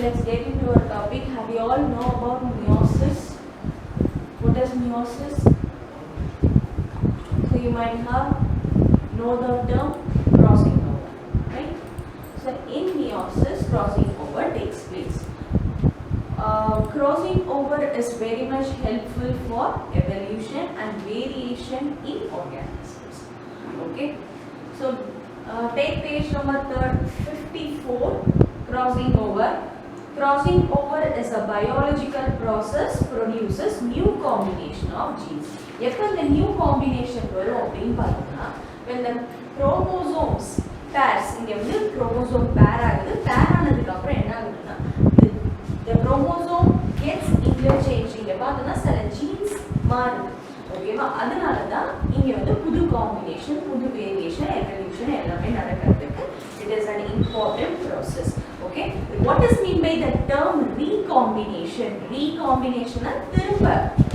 let's get into our topic. Have you all know about meiosis? What is meiosis? So you might have know the term crossing over, right? So in meiosis, crossing over takes place. Crossing over is very much helpful for evolution and variation in organisms. Okay, so take page number 54. Crossing over. Crossing over is a biological process produces new combination of genes. எப்போ இந்த new combination வரும் அப்படின்னு பார்த்தோம்னா when the chromosomes pairs, இங்க வந்து chromosome pair ஆகுது, pair ஆனதுக்கு அப்புறம் என்ன ஆகுதுன்னா the chromosome gets interchanged. இங்க பார்த்தோம்னா சில genes மாறுது. ஓகேவா? அதனால தான் இங்க வந்து புது காம்பினேஷன், புது வேரியேஷன், எவல்யூஷன் எல்லாமே நடக்கிறதுக்கு it is an important process. Okay, what is mean by the term recombination? Recombination திரும்ப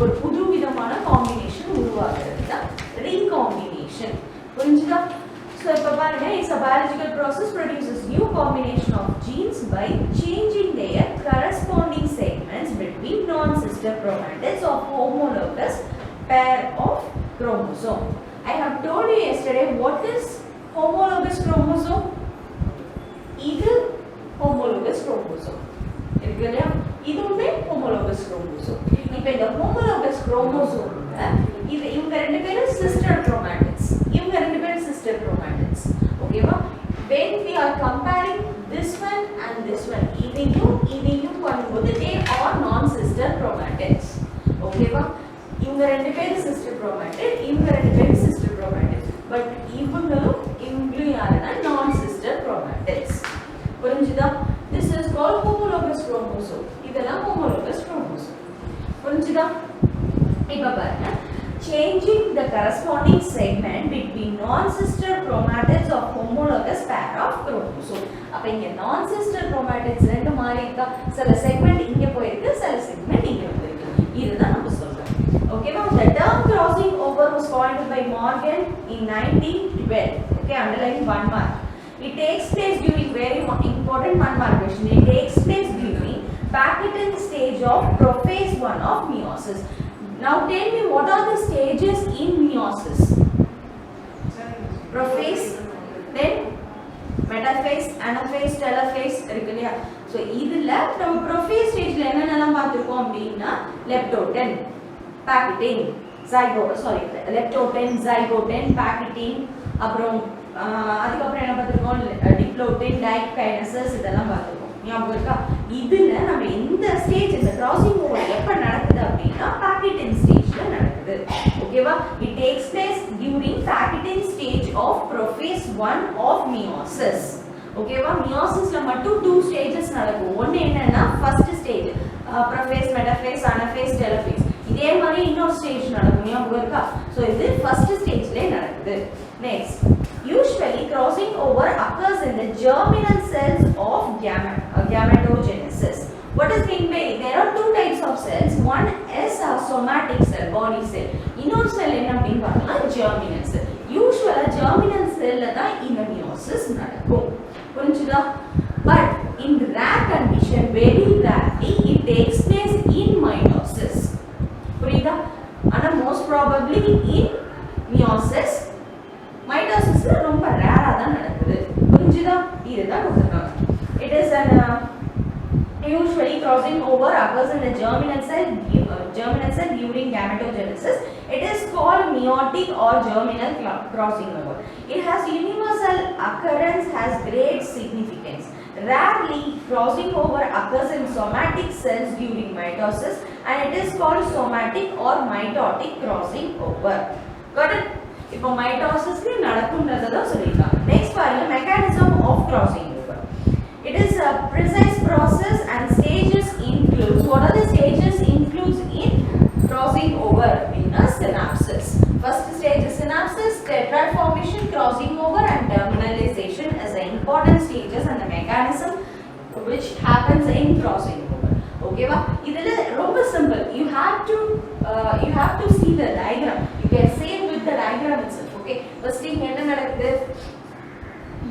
ஒரு புது விதமான காம்பினேஷன் உருவாகிறது தான் recombination. புரிஞ்சுதா? So இப்ப பாருங்க, it's a biological process produces new combination of genes by changing their corresponding segments between non-sister chromatids of homologous pair of chromosome. I have told you yesterday what is homologous chromosome. இது homologous chromosome இருக்கு இல்லையா? இதுவுமே homologous chromosome. இப்போ இந்த homologous chromosome இது இவங்க ரெண்டு பேரும் sister chromatids, இவங்க ரெண்டு பேரும் sister chromatids. ஓகேவா? when we are comparing this one and this one, இதையும் பண்ணும்போது they are non sister chromatids. ஓகேவா? இவங்க ரெண்டு பேரும் sister chromatid, இவங்க ரெண்டு பேரும் sister chromatid, பட் இவங்களும் யாருன்னா non sister chromatids. புரிஞ்சுதா? This is called homologous chromosome. இதெல்லாம் homologous chromosome. புரிஞ்சுதா? இப்ப பாருங்க, changing the corresponding segment between non-sister chromatids of homologous pair of chromosome. அப்ப இங்க non-sister chromatids ரெண்டு மாறி இருக்கா, சில segment இங்க போயிருக்கு, சில segment இங்க வந்திருக்கு. இதுதான் நம்ம சொல்றோம். ஓகேவா? The term crossing over was coined by Morgan in 1912. Okay, underline one mark. It takes place during very important one mark question. It takes place during Pakitian stage of prophase 1 of meiosis. Now tell me, what are the stages in meiosis? Prophase, then metaphase, anaphase, telophase இருக்கு இல்லையா? So இதுல நம்ம prophase stageல என்னென்னலாம் பார்த்திருக்கோம் அப்படின்னா leptoten, Pakitian, leptoten, zygoten, Pakitian, அப்புறம் அதுக்கப்புறம் என்ன பார்த்திருக்கோம், diplotin, dikinesis இதெல்லாம் பார்த்திருக்கோம். ஞாபகம் இருக்கா? இதுல நம்ம இந்த ஸ்டேஜ், இந்த கிராசிங் ஓவர் எப்ப நடக்குது அப்படின்னா Pakitian ஸ்டேஜ்ல நடக்குது. ஓகேவா? It takes place during Pakitian stage of prophase 1 of meiosis. ஓகேவா? meiosis-ல மட்டும் 2 stages நடக்கும். ஒன்னு என்னன்னா first stage, prophase, metaphase, anaphase, telophase. இதே மாதிரி இன்னொரு ஸ்டேஜ் நடக்கும். ஞாபகம் இருக்கா? சோ இது first stage-ல நடக்குது. Next, usually crossing over occurs in the germinal cells of gametogenesis. What is mean by, there are two types of cells. One is a somatic cell, body cell. இன்னொரு செல் என்ன அப்படின்னு பார்த்தா germinal cell. Usually germinal cell-ல தான் இந்த meiosis நடக்கும். புரிஞ்சுதா? But in rare condition, very rarely it takes place in mitosis. புரியுதா? ஆனா most probably in meiosis, mitosis ரொம்ப ரேரா தான் நடக்குது. புரிஞ்சுதா? இதுதான் உதாரணம். It is an usually crossing over occurs in the germinal cell during gametogenesis. It is called meiotic or germinal crossing over. It has universal occurrence, has great significance. Rarely crossing over occurs in somatic cells during mitosis, and it is called somatic or mitotic crossing over. Got it? இப்போ மைட்டோசிஸ்க்கு நடக்கும்ன்றத தான் சொல்லிருக்காங்க. Next பாருங்க, mechanism of crossing over. It is a precise process and stages includes, what are the stages includes in crossing over? In a synapses. First stage is synapses, tetrad formation, crossing over and terminalization as the important stages and the mechanism which happens in crossing over. Okay va? இதுல ரொம்ப simple. You have to see the diagram. You can say with the diagram itself. Okay, first thing என்ன நடக்குது,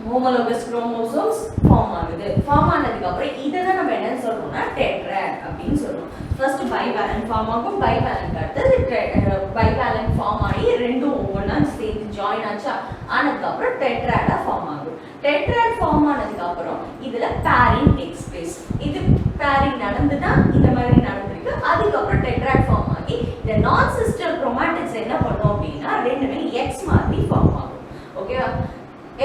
homologous chromosomes form ஆகுது. Form ஆனதுக்கு அப்புறம் இத தான் நம்ம என்ன first bivalent form ஆகும் bivalent அடுத்து bivalent form ஆகி ரெண்டும் ஒவ்வொண்ணா சேர்ந்து ஜாயின் ஆச்சா ஆனதுக்கு அப்புறம் tetrad ஃபார்ம் ஆகும் tetrad ஃபார்ம் ஆனதுக்கு அப்புறம் இதுல pairing takes place இது pairing நடந்துதான் இந்த மாதிரி நடந்திருக்கு அதுக்கு அப்புறம் tetrad ஃபார்ம் ஆகி இந்த non sister chromatids என்ன பண்ணும் அப்படினா ரெண்டுமே X மாதிரி ஃபார்ம் ஆகும் ஓகேவா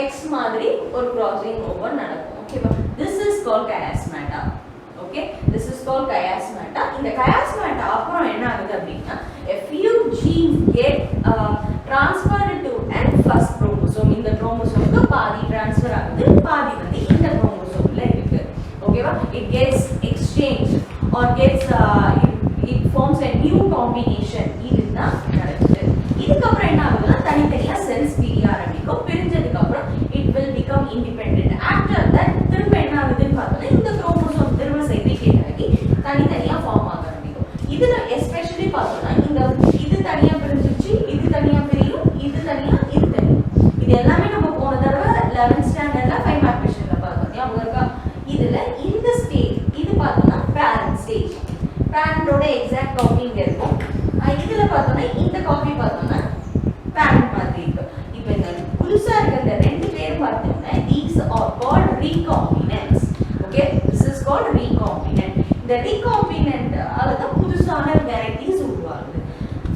X மாதிரி ஒரு crossing over நடக்கும் ஓகேவா this is called chiasmata okay this is called chiasmata இந்த chiasmata அப்புறம் என்ன ஆகுது அப்படினா a few genes get transferred to an first chromosome இந்த chromosomeக்கு பாதி transfer ஆகுது பாதி வந்து இந்த chromosomeல இருக்கு ஓகேவா it gets exchanged or gets it forms a new combination இதுதான் நடக்குது இதுக்கு அப்புறம் என்ன ஆகுதுன்னா தனித்தனியா செல்ஸ் பிரிய ஆரம்பிக்கும் பிரிஞ்சதுக்கு அப்புறம் it will become independent after that திரும்ப என்ன ஆகுதுன்னு பார்த்தா இந்த குரோமோசோம் திரும்ப செக்ரிகேட் ஆகி தனித்தனியா ஃபார்ம் ஆக ஆரம்பிக்கும் இதுல எஸ்பெஷலி பார்த்தோம்னா இந்த இது தனியா பிரிஞ்சிச்சு இது தனியா பிரியும் இது தனியா இது தனியா இது எல்லாமே நம்ம போன தடவை 11th ஸ்டாண்டர்ட்ல 5 மார்க் क्वेश्चनல பார்த்தோம் ஞாபகம் இருக்கா இதுல இந்த ஸ்டேஜ் இது பார்த்தோம்னா பேரண்ட் ஸ்டேஜ் பேரண்டோட எக்ஸாக்ட் காப்பி இங்க இருக்கும் இதுல பார்த்தோம்னா இந்த காப்பி பார்த்தோம்னா பேரண்ட் மாதிரி இருக்கு இப்போ இந்த புதுசா இருக்க இந்த ரெண்டு பேர் பார்த்தோம்னா these are called recombinants okay this is called recombinant இந்த recombinant அதுதான் புதுசான வெரைட்டிஸ் உருவாகுது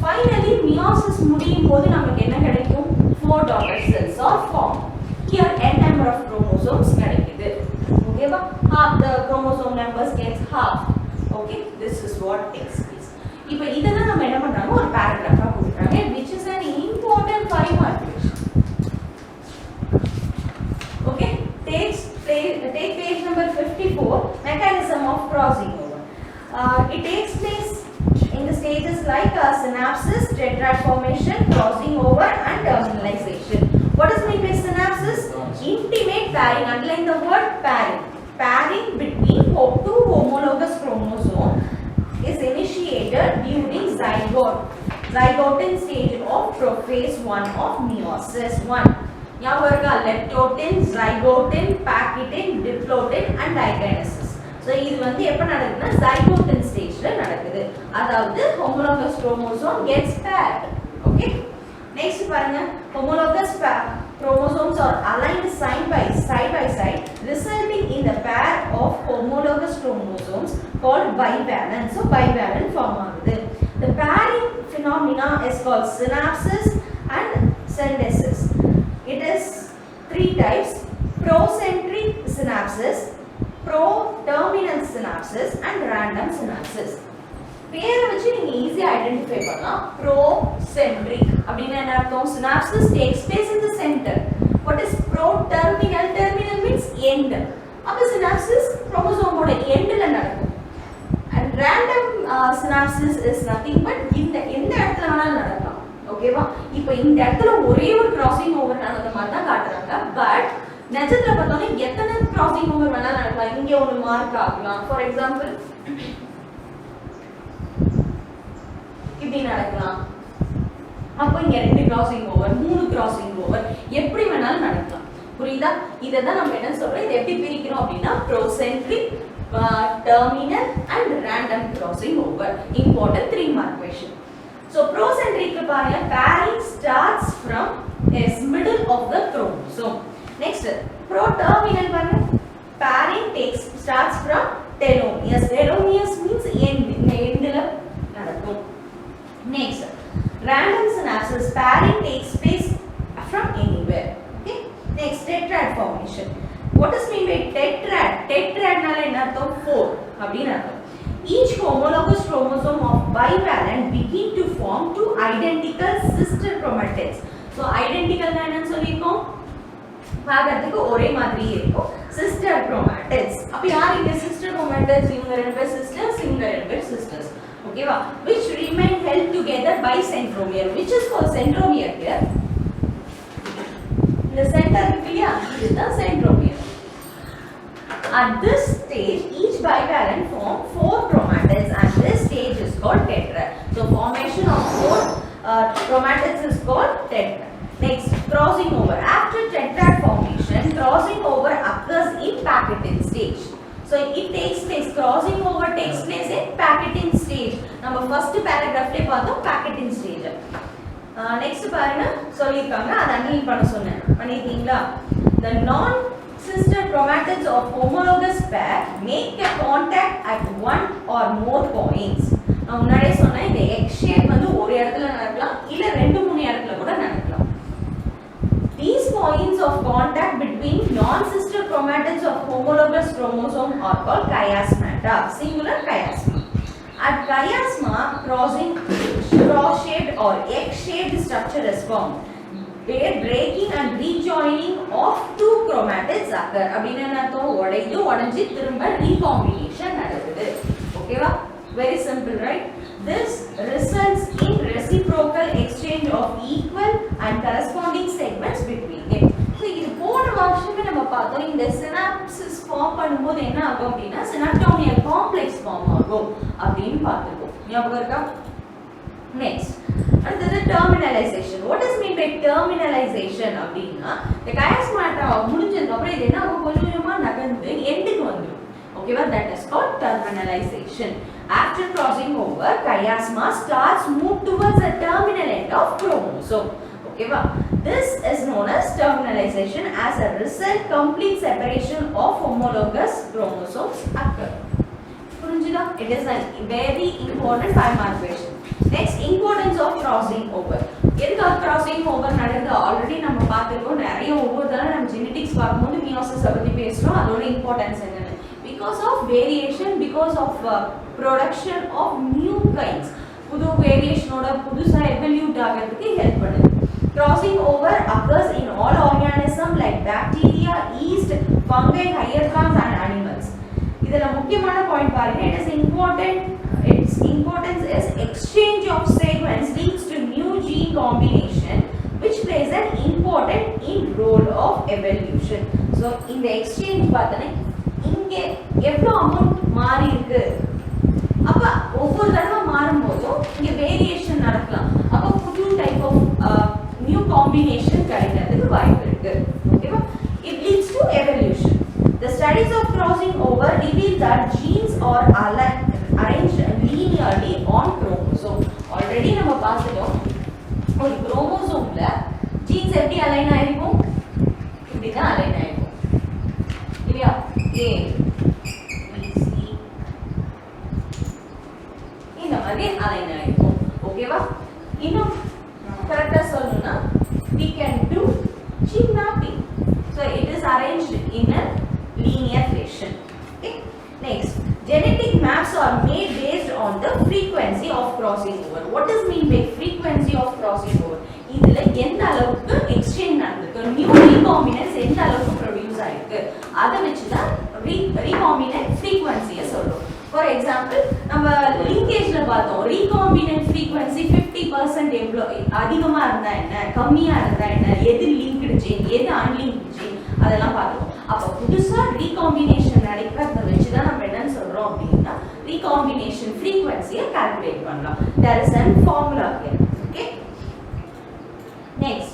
finally meiosis முடியும் போது நமக்கு என்ன கிடைக்கும் 4 daughter cells are formed here n number of chromosomes கிடைக்குது ஓகேவா half the chromosome numbers gets half okay this is what takes place இப்போ இதெல்லாம் நம்ம என்ன பண்றாங்க ஒரு paragraph-ஆ கொடுக்கறாங்க which is an important 5 mark question okay take page number 54 mechanism of crossing over it takes place in the stages like synapsis tetrad formation crossing over and terminalization what is meant by synapsis intimate pairing underline the word pairing between two homologous chromosomes is initiated during zygotin stage of prophase 1 of meiosis 1 ஞாபகம் இருக்கா leptotin zygotin pachytin diplotin and digenesis so இது வந்து எப்ப நடக்குதுன்னா zygotin stageல நடக்குது அதாவது homologous chromosome gets paired okay next பாருங்க homologous chromosomes are aligned side by side resulting in the pair of homologous chromosomes called bivalent so bivalent form ஆகுது the pairing phenomena is called synapsis and synthesis it is 3 types procentric synapsis pro-terminal synapsis and random synapsis பேரை வச்சு நீங்க ஈஸியா identify பண்ணலாம் procentric அப்படினா என்ன அர்த்தம் synapsis takes place in the center what is pro-terminal terminal means end அப்ப synapsis chromosome ஓட endல நடக்கும் and random synapsis is nothing but இந்த எந்த இடத்துல வேணாலும் நடக்கலாம் ஓகேவா இப்போ இந்த இடத்துல ஒரே ஒரு crossing over நடந்த மாதிரி தான் காட்டுறாங்க பட் நிஜத்துல பார்த்தோம்னா எத்தனை crossing over வேணாலும் நடக்கலாம் இங்க ஒரு மார்க் ஆகலாம் ஃபார் எக்ஸாம்பிள் இப்படி நடக்கலாம் அப்போ இங்க ரெண்டு crossing over மூணு crossing over எப்படி வேணாலும் நடக்கலாம் புரியுதா இததான் நம்ம என்ன சொல்றோம் இது எப்படி பிரிக்கிறோம் அப்படினா procentric terminal and random crossing over important 3 mark question so procentric பாருங்க pairing starts from is middle of the chromosome next pro-terminal பாருங்க pairing starts from telomeres means end இந்த endல நடக்கும் next random synapsis pairing takes place from anywhere okay next tetrad formation what is mean by tetrad நால என்ன அர்த்தம் 4 அப்படினா அர்த்தம் each homologous chromosome of bivalent begin to form two identical sister chromatids so identical னா என்னன்னு சொல்லிருக்கோம் பார்க்கிறதுக்கு ஒரே மாதிரி இருக்கும் sister chromatids அப்ப யார் இந்த sister chromatids இவங்க ரெண்டு பேர் sisters இவங்க ரெண்டு பேர் sisters okay which remain held together by centromere which is called centromere here the center இல்லையா இதுதான் centromere at this stage each bivalent form 4 chromatids and this stage is called tetrad so formation of 4 chromatids is called tetrad next crossing over after tetrad formation crossing over occurs in pachytin stage So it takes place, crossing over takes place in packeting stage. நம்ம first paragraph ல பார்த்தோம் packeting stage. Next பாருங்க சொல்லிருக்காங்க, அத underline பண்ண சொன்னேன், பண்ணிட்டீங்களா? The non sister chromatids of homologous pair make a contact at one or more points. நான் முன்னாடியே சொன்னேன், இந்த X shape வந்து ஒரு இடத்துல நடக்கலாம் இல்ல ரெண்டு மூணு இடத்துல கூட நடக்கலாம். These points of contact between non-sister chromatids of homologous chromosome are called chiasmata, singular chiasma. At chiasma, crossing cross-shaped or X-shaped structure is formed, where breaking and rejoining of two chromatids occur. அப்படினா என்ன அர்த்தம்? உடைஞ்சு திரும்ப recombination நடக்குது. ஓகேவா? Very simple, right? This results in reciprocal exchange of equal and corresponding segments between them. So இது போன வருஷமே நம்ம பார்த்தோம், இந்த synapses ஃபார்ம் பண்ணும்போது என்ன ஆகும் அப்படினா synaptomial complex ஃபார்ம் ஆகும் அப்படினு பார்த்திருக்கோம். ஞாபகம் இருக்கா? Next, அடுத்தது terminalization. What is mean by terminalization அப்படினா the chiasmata முடிஞ்சதுக்கு அப்புறம் இது என்ன ஆகும்? கொஞ்சமா நகர்ந்து எண்டுக்கு வந்துரும். ஓகேவா? That is called terminalization. After crossing over, chiasma starts move towards the terminal end of chromosome. Okay, this is known as terminalization. As a result, complete separation of homologous chromosomes occur. புரிஞ்சுதா? It is a very important 5-mark question. Next, importance of crossing over. எதுக்காக crossing over நடக்குது? Already நம்ம பார்த்திருக்கோம், நிறைய ஒவ்வொரு தடவை நம்ம genetics பார்க்கும்போது மியோசிஸ் பத்தி பேசுறோம், அதோட இம்பார்ட்டன்ஸ் என்னன்னு. Because of variation, because of production of new kinds, புது வேரியேஷனோட புதுசா எவல்யூட் ஆகிறதுக்கு ஹெல்ப் பண்ணுது. Crossing over occurs in all organisms like bacteria, yeast, fungi, higher plants and animals. இதல முக்கியமான பாயிண்ட் பாருங்க, it is important, its importance is exchange of segments leads to new gene combination which plays an important role of evolution. So in the exchange பார்த்தனே இங்க எவ்வளவு amount மாறி இருக்கு, அப்ப ஒவ்வொரு தடவை மாறும்போதும் இங்க வேரியேஷன் நடக்கலாம், அப்ப புது டைப் ஆஃப் நியூ காம்பினேஷன் கிடைக்கிறதுக்கு வாய்ப்பு இருக்கு. ஓகேவா? It leads to evolution. The studies of crossing over reveal that genes are arranged linearly on chromosome. Already நம்ம பார்த்துட்டோம், ஒரு குரோமோசோம்ல ஜீன்ஸ் எப்படி அலைன் ஆயிருக்கும்? இப்படி தான் அலைன் ஆயிருக்கும் இல்லையா? A B C இந்த மாதிரி அலைன் ஆயிருக்கும். ஓகேவா? இன்னும் கரெக்டா சொல்லணும்னா we can do gene mapping. So it is arranged in a linear fashion. Okay? Next, genetic maps are made based on the frequency of crossing over. What is mean by frequency of crossing over? இதுல எந்த அளவுக்கு exchange நடந்திருக்கு, new ரீகாம்பினன்ஸ் எந்த அளவுக்கு produce ஆயிருக்கு, அதை வச்சு தான் ரீகாம்பினன்ட் ஃப்ரீக்வன்சியை சொல்றோம். ஃபார் எக்ஸாம்பிள் நம்ம லிங்கேஜ்ல பார்த்தோம், ரீகாம்பினன்ட் ஃப்ரீக்வன்சி 50% எவ்வளோ அதிகமா இருந்தா என்ன, கம்மியா இருந்தா என்ன, எது லிங்க்டு ஜீன் எது அன்லிங்க்டு ஜீன் அதெல்லாம் பார்த்தோம். அப்போ புதுசா ரீகாம்பினேஷன் நடக்கிறத வச்சு தான் நம்ம என்னன்னு சொல்றோம் அப்படின்னா ரீகாம்பினேஷன் ஃப்ரீக்வன்சியை கால்குலேட் பண்ணலாம். There is an formula here. Okay? Next,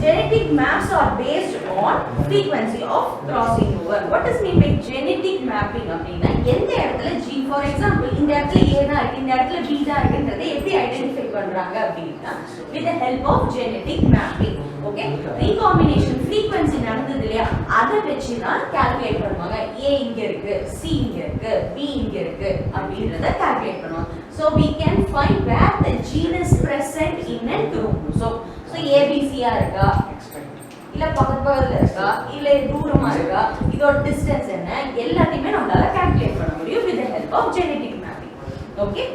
genetic maps are based on frequency of crossing over. What does mean by genetic mapping அப்படினா எந்த இடத்துல gene, for example இந்த இடத்துல A தான் இருக்கு, இந்த இடத்துல B தான் இருக்குன்றதை எப்படி ஐடென்டிஃபை பண்றாங்க அப்படினா with the help of genetic mapping. Okay? Recombination frequency நடந்தது இல்லையா, அதை வச்சு தான் கால்குலேட் பண்ணுவாங்க. A இங்க இருக்கு, C இங்க இருக்கு, B இங்க இருக்கு அப்படின்றத கால்குலேட் பண்ணுவாங்க. So we can find where the gene is present in a chromosome. So ABC ஆ இருக்கா, இல்ல பக்கத்துல இருக்கா, இல்ல தூரமா இருக்கா, இதோட டிஸ்டன்ஸ் என்ன, எல்லாத்தையுமே நம்மளால கால்குலேட் பண்ண முடியும் with the help of genetic mapping. Okay?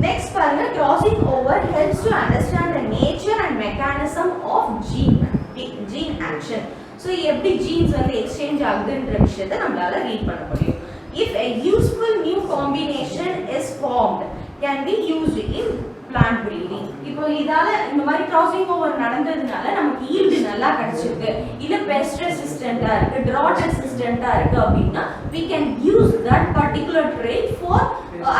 Next பாருங்க, crossing over helps to understand the nature and mechanism of gene action. So எப்படி genes வந்து எக்ஸ்சேஞ்ச் ஆகுதுன்ற விஷயத்தை நம்மளால ரீட் பண்ண முடியும். If a useful new combination is formed, can be used in plant breeding. இப்போ இதால இந்த மாதிரி crossing over நடந்ததுனால நமக்கு yield நல்லா கிடைச்சிருக்கு, இல்ல pest resistant-ஆ இருக்கு, drought resistant-ஆ இருக்கு அப்படினா we can use that particular trait for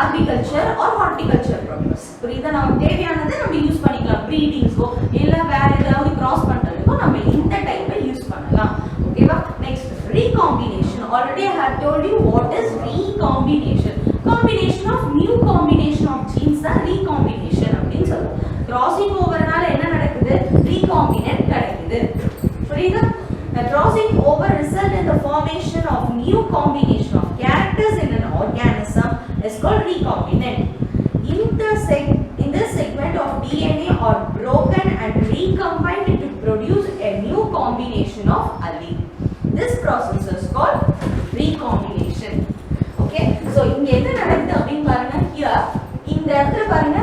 agriculture or horticulture purpose. புரியுதா? நமக்கு தேவையானதை நம்ம யூஸ் பண்ணிக்கலாம், breedingஸ்க்கோ இல்ல வேற ஏதாவது cross பண்றதுக்கோ நம்ம இந்த டைப்பை யூஸ் பண்ணலாம். ஓகேவா? Next, recombination Already I have told you what is recombination. Combination of new combination of genes தான் recombination அப்படினு சொல்றோம். Crossing overனால என்ன நடக்குது? Recombinant கிடைக்குது. புரியுதா? The crossing over result in the formation of new combination of characters in an organism is called recombinant. In this segment of DNA are broken and recombined to produce a new combination of allele. This process is called recombination. Okay, so இங்க என்ன நடக்குது அப்படினு பாருங்க. here இந்த இடத்துல பாருங்க,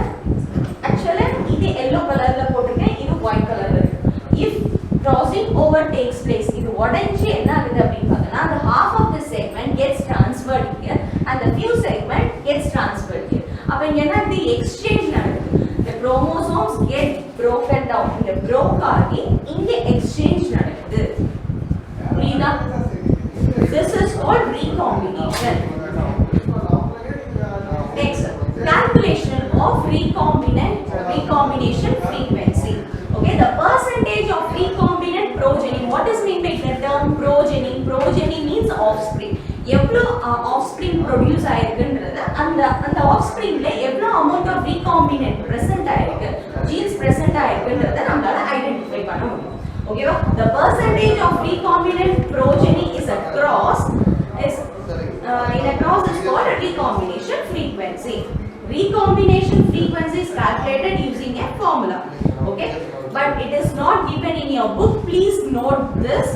actually இது yellow கலர்ல போட்டுருக்கேன், இது white கலர்ல இருக்கு. if crossing over takes place, இது உடைஞ்சு என்ன ஆகுது அப்படினு பார்த்தா the half of the segment gets transferred here and the few segment gets transferred here. அப்ப இங்க என்ன ஆகுது? exchange நடக்குது. the chromosomes get broken down. இங்க broke ஆகி இங்க exchange நடக்குது. புரியுதா? this is called recombination. Next, calculation of recombination frequency. Okay, the percentage of recombinant progeny. What is meant by the term progeny? Progeny means offspring. எவ்வளோ offspring produce ஆயிருக்குன்றது அந்த offspringல எவ்வளோ amount of recombinant present ஆயிருக்கு, genes present ஆயிருக்குன்றதை நம்மளால identify பண்ண முடியும். ஓகேவா? the percentage of recombinant progeny is a cross in a cross is called a recombination frequency. Recombination frequency is calculated using a formula. Okay, but it is not given in your book. Please note this.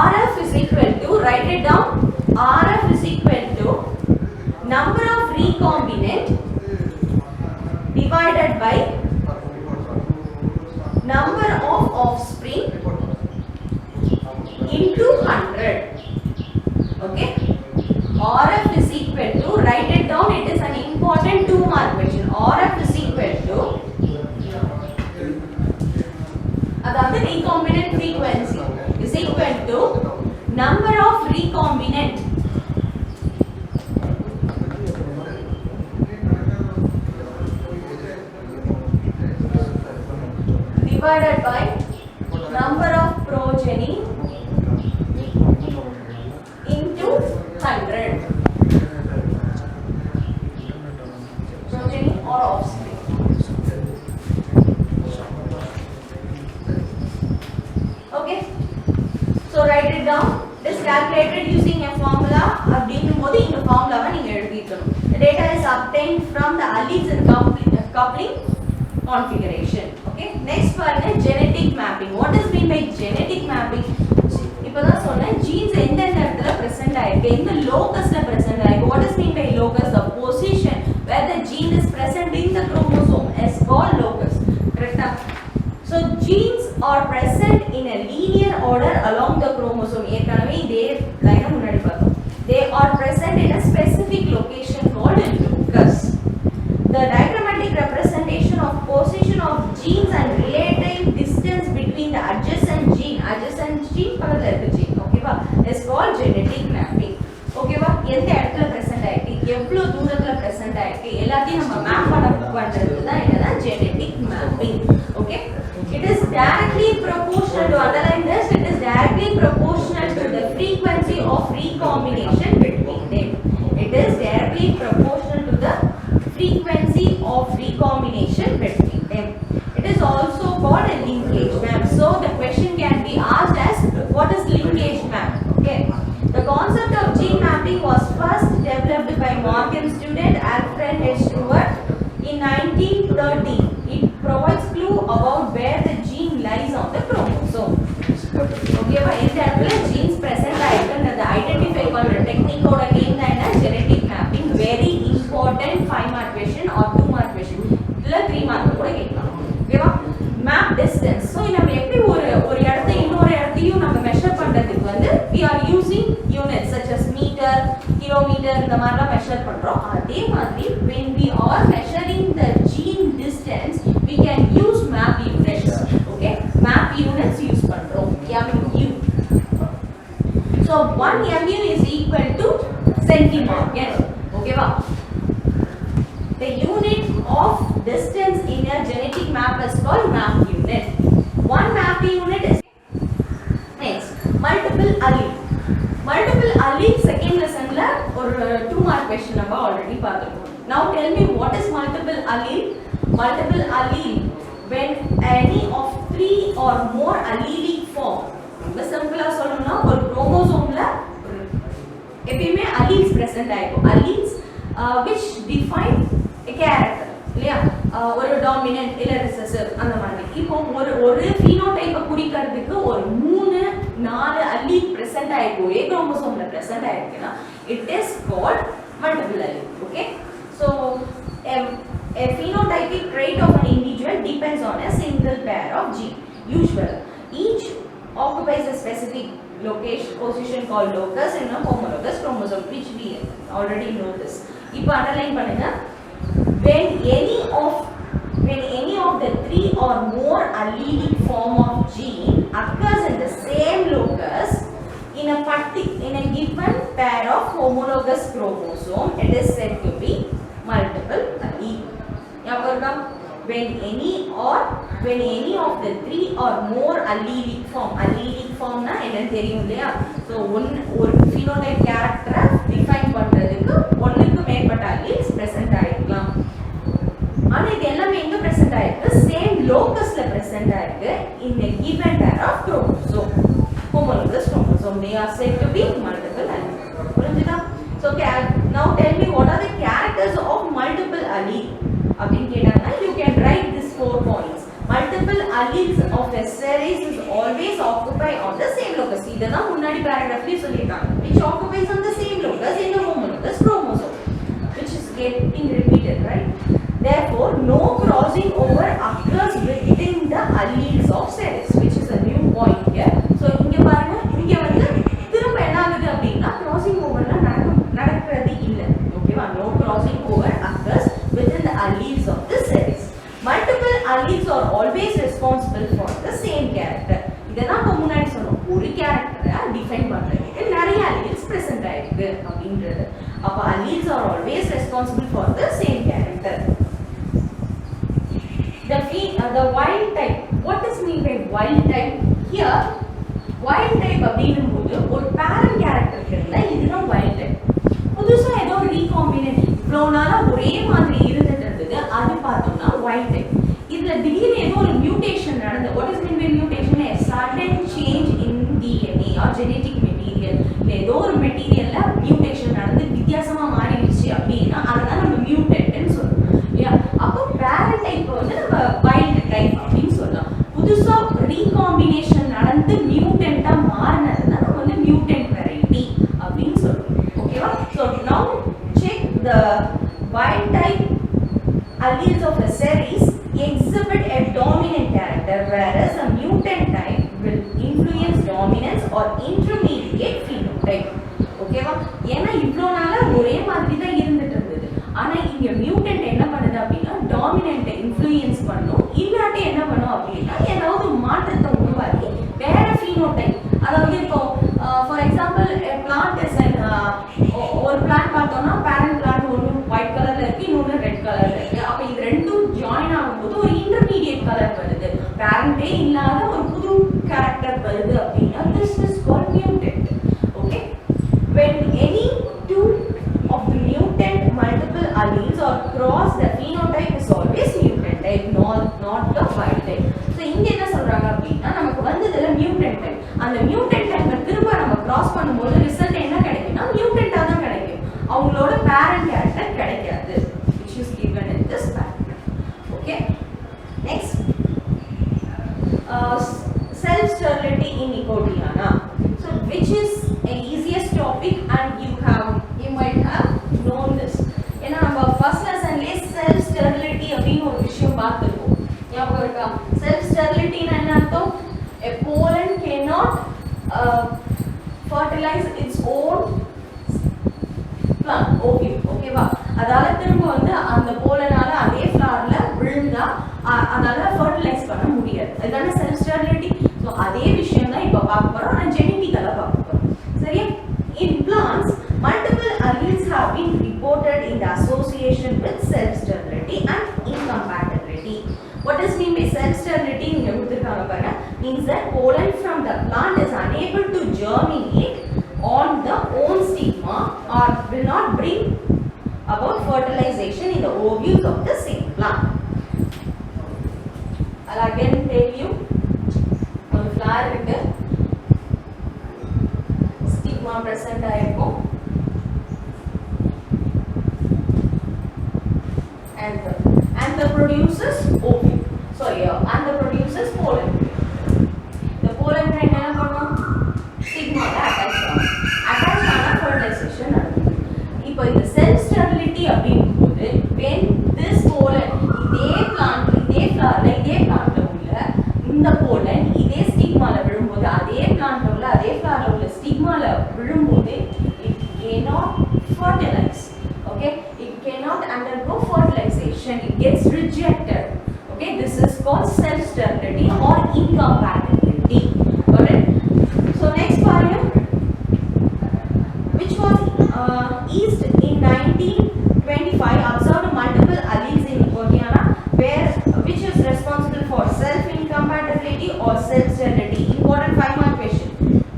RF is equal to, write it down, RF is equal to number of recombinant divided by number of offspring into 100. Okay, RF is equal to, write it down, it is an important 2-mark question. RF is equal to, அதாவது recombinant frequency is equal to number of recombinant divided by number of progeny into 100. Progeny or offspring. Okay, so write it down. It is calculated using a formula. அப்படிங்கும்போது இந்த ஃபார்முலாவை நீங்க எழுதிக்கணும். The data is obtained from the alleles and coupling configuration. Okay, next பாருங்க genetic mapping. What is mean by genetic mapping? இப்பதான் சொன்னேன், genes எந்த இடத்துல present ஆயிருக்கு, எந்த locusல present ஆயிருக்கு. What is mean by locus? The position where the gene is present in the chromosome is called locus. Correct? So genes are present in a linear order along the chromosome. ஏற்கனவே இதே லைனை முன்னாடி பார்த்தோம். They are present in a specific location called locus. The diagrammatic representation of position of genes and relative distance between the adjacent gene பக்கத்துல இருக்க gene, ஓகேவா, is called genetic mapping. ஓகேவா, எந்த இடத்துல present ஆயிருக்கு, எவ்வளவு தூரத்துல present ஆயிருக்கு, எல்லாத்தையும் நம்ம மேப் பண்றது தான் என்னன்னா genetic mapping. Okay, it is directly proportional to, underline this, it is directly proportional to the frequency of recombination between them. It is directly proportional to the frequency of recombination between them. It is also called a linkage map. So the question can be asked as, what is linkage map? Okay, the concept of gene mapping was first developed by Morgan student Alfred H. Stewart in 1930. It provides clue about where the gene lies on the chromosome. Okay, but in that way genes present ஆயிருக்குன்றத identify பண்ற டெக்னிக்கோட name தான் என்ன, genetic mapping. Very important 5-mark question or 2-mark question, இல்ல 3-mark கூட கேட்கலாம். ஓகேவா, map distance. So நம்ம எப்படி ஒரு இடத்தை இன்னொரு இடத்தையும் நம்ம மெஷர் பண்றதுக்கு வந்து we are using units such as meter, kilometer, இந்த மாதிரிலாம் மெஷர் பண்றோம். அதே மாதிரி when we are measuring the gene distance we can use map units. Okay, map units use பண்றோம், mu. So 1 mu is equal to centimorgan. ஓகேவா, the unit of distance in a genetic map is called map unit. One map unit is next multiple alleles. Multiple alleles Now tell me what is multiple allele? Multiple allele when any of 3 or more allelic form. ரொம்ப சிம்பிளா சொல்லணும்னா ஒரு குரோமோசோம்ல எப்பயுமே alleles present ஆயிருக்கும். Alleles which define a character. இல்லையா? ஒரு dominant இல்ல recessive அந்த மாதிரி. இப்போ ஒரு phenotype குறிக்கிறதுக்கு ஒரு 3 4 allele present ஆயிருக்கும். ஒரே குரோமோசோம்ல present ஆயிருக்குன்னா it is called multiple allele. Okay? So a phenotypic trait of an individual depends on a single pair of gene. Usually, each occupies a specific position called locus in a homologous chromosome, which we already know this. இப்போ underline பண்ணுங்க. When any of the 3 or more allelic form of gene occurs in the same locus in a given pair of homologous chromosome, it is said to be multiple allele. When any of the 3 or more allelic form na enna theriyum illaya, so ஒரு phenotype character define பண்றதுக்கு ஒண்ணுக்கு மேற்பட்ட alleles present ஆயிருக்கலாம். ஆனா இது எல்லாமே எங்க present ஆயிருக்கு? Same locusல present ஆயிருக்கு in a given pair of chromosome, homologous chromosome. They are said to be multiple allele. புரிஞ்சுதா? So now tell me what are the characters of multiple allele? அப்படினு கேட்டாங்கன்னா you can write these 4 points. Multiple alleles of a series is always occupy on the same locus. இதெல்லாம் முன்னாடி paragraphல சொல்லிருக்காங்க. Which occupies on the same locus in the homologous chromosome, which is getting repeated, right? Therefore, no crossing over occurs within the alleles of series, which is a new point here. So இங்க பாருங்க, இங்க வந்து திரும்ப என்ன ஆகுது அப்படினா crossing overலாம் நடக்கிறது இல்ல. ஓகேவா? No crossing over occurs within the alleles of the series. Multiple alleles are always responsible for the same character. இதெல்லாம் நம்ம முன்னாடி சொன்னோம். ஒரு கேரக்டரை டிஃபைன் பண்றதுக்கு நிறைய alleles present ஆயிருக்கு அப்படின்றது. அப்ப alleles are always responsible for the same character. The wild type. What is mean by wild type? Here wild type அப்படினும்போது ஒரு parent character இருக்குல்ல, இதுதான் wild type. புதுசா ஏதோ recombinant இவ்வளோ நாளா ஒரே மாதிரி இருந்துட்டு இருந்தது, அது பார்த்தோம்னா wild type. இதுல திடீர்னு ஏதோ ஒரு mutation நடந்து, what is mean by mutation? A sudden change in DNA or genetic material. ஏதோ ஒரு மெட்டீரியல்ல mutation நடந்து வித்தியாசமா மாறிடுச்சு அப்படின்னா அதுதான் நம்ம mutant ன்னு சொல்றோம். அப்போ parent type வந்து நம்ம wild type அப்படின்னு சொல்லலாம். புதுசா recombination நடந்து mutant-ஆ மாறினதுதான் நம்ம வந்து mutant variety அப்படின்னு சொல்றோம். ஓகேவா? So now check the wild type alleles of a series exhibit a dominant character, whereas a mutant type will influence dominance or intermediate phenotype. ஓகேவா? ஏன்னா இவ்வளோ நாளா ஒரே மாதிரி தான் இருந்துட்டு இருந்தது. ஆனா இங்க mutant என்ன பண்ணுது அப்படின்னா டாமினன்ட் இன்ஃப்ளூயன்ஸ் பண்ணும், இல்லாட்டி என்ன பண்ணும் அப்படின்னா ஏதாவது மாற்றத்தை உருவாக்கி வேற phenotype, அதாவது இப்போ ஃபார் எக்ஸாம்பிள் பிளான்ட் இஸ் ஒரு பிளான்ட் பார்த்தோம்னா பேரண்ட் பிளான்ட் ஒன்று ஒயிட் கலர்ல இருக்கு, இன்னொன்று ரெட் கலர்ல இருக்கு. அப்ப இது ரெண்டும் ஜாயின் ஆகும்போது ஒரு இன்டர்மீடியட் கலர் வருது, பேரண்டே இல்லாத ஒரு புது கேரக்டர் வருது அப்படின்னா this is called mutant. Okay? when any two of the mutant multiple alleles are cross, the phenotype is always mutant type, not the wild type. So இங்க என்ன சொல்றாங்க அப்படின்னா நமக்கு வந்ததுல mutant type, அந்த mutant type திரும்ப நம்ம cross பண்ணும்போது ரிசல்ட் என்ன கிடைக்கும்னா mutant-ஆ தான் கிடைக்கும், அவங்களோட parent character கிடைக்காது, which is given in this pattern. Okay? Next, self sterility in Nicotiana. So which is an easiest topic and you might have known this. ஏன்னா நம்ம ஃபர்ஸ்ட் லெசன்லயே செல்ஃப் ஸ்டெரிலிட்டி அப்படின்னு ஒரு விஷயம் பார்த்துருக்கோம். ஞாபகம் இருக்கா? செல்ஃப் ஸ்டெரிலிட்டினா என்ன அர்த்தம்? A pollen cannot fertilize its own plant. ஓகேவா? அதால திரும்ப வந்து அந்த போலனால அதே ஃப்ளவர்ல விழுந்தா அதால ஃபர்டிலைஸ் பண்ண முடியாது. அதுதான செல்ஃப் ஸ்டெரிலிட்டி. ஸோ அதே விஷயம் தான் இப்போ பார்க்க போறோம், ஆனால் ஜெனட்டிக்கலா பார்க்க போறோம். சரியா? In plants, multiple alleles have been reported in the association with self-sterility and incompatibility. What does mean by self-sterility? இங்க கொடுத்திருக்காங்க பாருங்க. Means that pollen from the plant is unable to germinate on the own stigma or will not bring about fertilization and the produces ovule. Sorry, and the produces pollen grain. The pollen grain என்ன பண்ணும்? Stigma attach ஆகும். Attach ஆனா fertilization நடக்கும். இப்போ இந்த self sterility அப்படிங்கும்போது when this pollen இதே plant இதே flowerல உள்ள இந்த pollen இதே stigmaல விழும்போது அதே plantல உள்ள அதே flowerல உள்ள stigmaல விழும்போது it cannot fertilize. Okay, it cannot undergo fertilization. It gets rejected. Okay, this is called self sterility or incompatibility. Got it? So next part, which was East in 1925 observed multiple alleles in Gordiana, which is responsible for self incompatibility or self sterility. Important 5-mark question.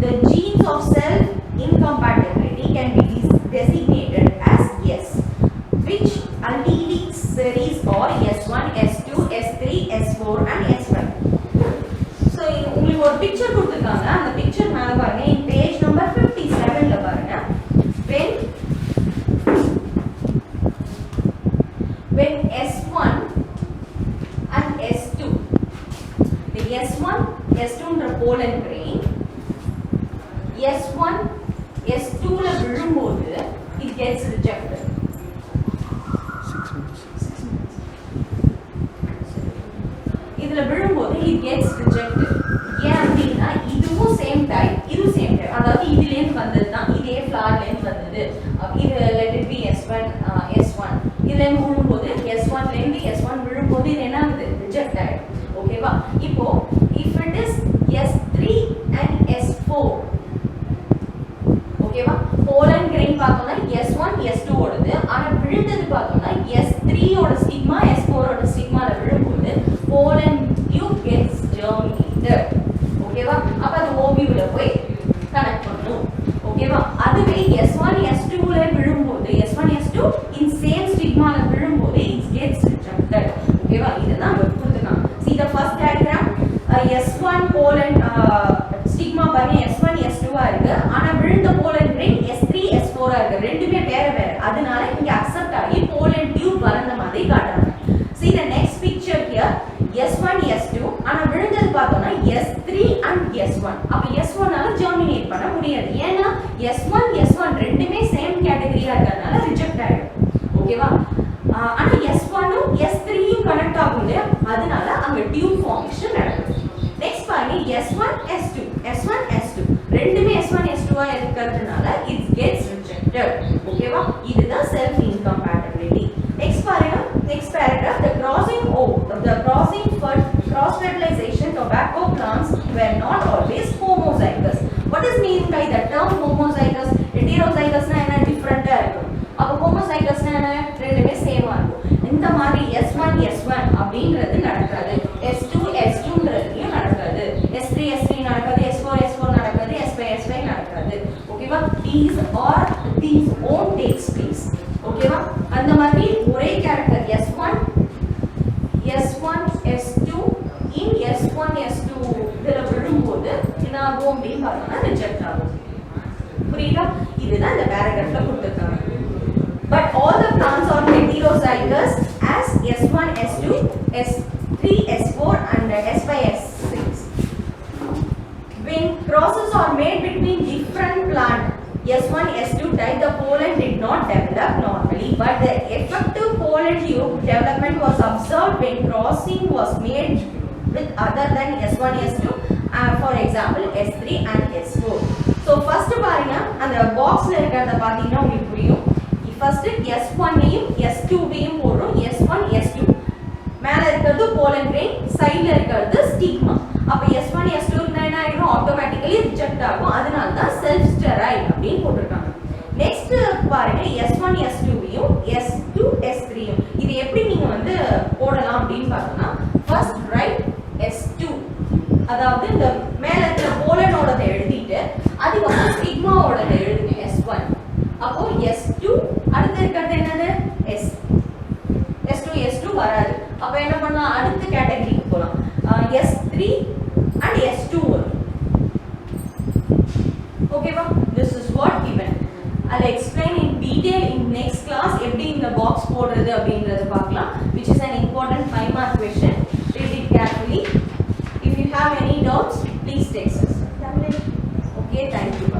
The genes of self incompatibility can be designated as S. Which allelic series are S1, S2, S3, S4 and S5? So உங்களுக்கு ஒரு picture கொடுத்திருக்காங்க. அந்த picture மேல பாருங்க. In page number 57ல பாருங்க. When S1 and S2, the S1, S2 ன்ற pollen grain S1, S2 ல விழும்போது it gets rejected. 6 minutes. இதுல விழும்போது it gets rejected. ஏன் அப்படின்னா இதுவும் சேம் டைப் இதுவும் சேம் டைப், அதாவது இதுலேருந்து வந்தது தான், இதே ஃப்ளார்லேருந்து வந்தது. இது let it be S1, S1 இதுலேருந்து விழும்போது S1லேருந்து S1 விழும்போது இது என்ன ஆகுது? ரிஜெக்ட் ஆகிடும். ஓகேவா? இப்போ if it is S3 and S4, ஓகேவா, pollen grain பார்த்தோம்னா S1, S2 ஓடுது. ஆனா விழுந்தது பார்த்தோம்னா S3 ஓட ஸ்டிக்மா S4 ஓட ஸ்டிக்மால விழும்போது pollen tube gets germinated. ஓகேவா? அப்ப அது ஓவியூல போய் கனெக்ட் பண்ணும். ஓகேவா? அதுவே S1, S2 ல விழும்போது S1, S2 in same stigma ல விழும்போது it gets rejected. ஓகேவா? இதுதான் கொடுத்துருக்காங்க. See the first diagram, S1 pollen stigma பாருங்க S1, S2 ஆ இருக்கு. ஆனா விழுந்த pollen grain S3, S4 ஆ இருக்கு. ரெண்டுமே வேற வேற. அதனால இங்க அக்செப்ட் ஆகி pollen tube வளர்ந்த மாதிரி காட்டுறாங்க. See the next picture here, S1, S2 ஆனா விழுந்தது பார்த்தோம்னா S3 and S1. அப்ப S1 ஆல ஜெர்மினேட் பண்ண முடியாது. ஏன்னா S1, S1 ரெண்டுமே சேம் கேட்டகரியா இருக்கறனால ரிஜெக்ட் ஆயிடும். ஓகேவா? ஆனா S1 உம் S3 யும் கனெக்ட் ஆகுது. அதனால அங்க டியூப் ஃபார்மேஷன் நடக்குது. நெக்ஸ்ட் பாருங்க S1, S2. S1, S2 ரெண்டுமே S1, S2 ஆ இருக்கறதுனால it gets rejected. ஓகேவா? இதுதான் self incompatibility. நெக்ஸ்ட் பாருங்க, next paragraph, the cross fertilization tobacco plants were not always homozygous. What is mean by the term homozygous? Heterozygous na என்ன டிஃபரண்டா இருக்கும். அப்ப homozygous na என்ன? ரெண்டுமே சேமா இருக்கும். இந்த மாதிரி S1, S1 அப்படிங்கிறது நடக்காது. S2, S2ன்றதுலயும் நடக்காது. S3, S3 நடக்காது. S4, S4 நடக்காது. S5, S5 நடக்காது. ஓகேவா? These won't take place. ஓகேவா? அந்த மாதிரி ஒரே character S1, S2 in S1, S2 இதுல விழும்போது என்ன ஆகும் அப்படின்னு பார்த்தோம்னா ரிஜெக்ட் ஆகும். புரியுதா? இதுதான் இந்த பேராகிராஃப்ல கொடுத்திருக்காங்க. But all the plants are heterozygous as S1, S2, S3, S4 and S5, S6. When crosses are made between different plants S1, S2 type, the pollen did not develop normally, but the effective pollen tube development was observed when crossing was made with other than S1, S2, for example S3 and S4. So first பாருங்க, அந்த பாக்ஸ்ல இருக்கிறத பாத்தீங்கன்னா உங்களுக்கு புரியும். First S1 ஐயும் S2 ஐயும் போடுறோம். S1, S2 மேல இருக்கிறது pollen grain, சைடுல இருக்கிறது ஸ்டிக்மா. அப்ப S1, S2 என்ன ஆயிடும்? ஆட்டோமேட்டிக்கலி ரிஜெக்ட் ஆகும். அதனால தான் செல்ஃப் ஸ்டெரைல் அப்படின்னு போட்டுருக்காங்க. நெக்ஸ்ட் பாருங்க S1, S2 ஐயும் S2, S3 ஐயும் இது எப்படி நீங்க வந்து போடலாம் அப்படின்னு பார்த்தோம்னா, ஃபர்ஸ்ட் ரைட் S2, அதாவது இந்த மேல இருக்கிற போலனோடத எழுதிட்டு அதுக்கப்புறம் ஸ்டிக்மாவோடத எழுதுங்க S1. அப்போ S2 அடுத்து இருக்கிறது என்னது? S2 வராது. அப்ப என்ன பண்ணலாம்? அடுத்த கேட்டகரிக்கு போலாம். S3 and S2 வரும். ஓகேவா? This is what given. I'll explain in detail in next class. class எப்படி இந்த box போடுறது அப்படிங்கறத பார்க்கலாம், which is an important 5 mark question. Read it carefully. If you have any doubts, please text us. Okay, thank you.